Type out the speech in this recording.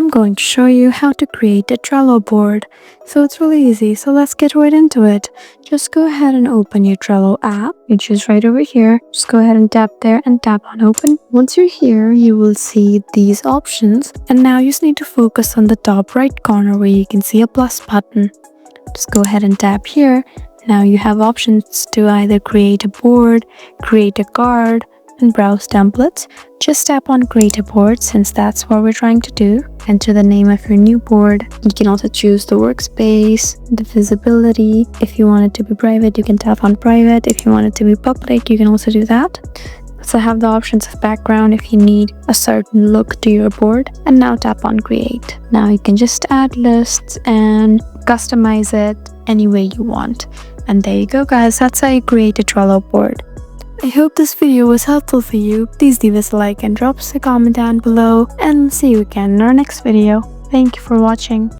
I'm going to show you how to create a Trello board. So it's really easy, so let's get right into it. Just go ahead and open your Trello app, which is right over here. Just go ahead and tap there and tap on open. Once you're here, you will see these options, and now you just need to focus on the top right corner where you can see a plus button. Just go ahead and tap here. Now you have options to either create a board, create a card, and browse templates. Just tap on create a board since that's what we're trying to do. Enter the name of your new board. You can also choose the workspace, the visibility. If you want it to be private, you can tap on private. If you want it to be public, you can also do that. So have the options of background if you need a certain look to your board, and now tap on create. Now you can just add lists and customize it any way you want. And there you go, guys, that's how you create a Trello board. I hope this video was helpful for you. Please leave us a like and drop us a comment down below, and see you again in our next video. Thank you for watching.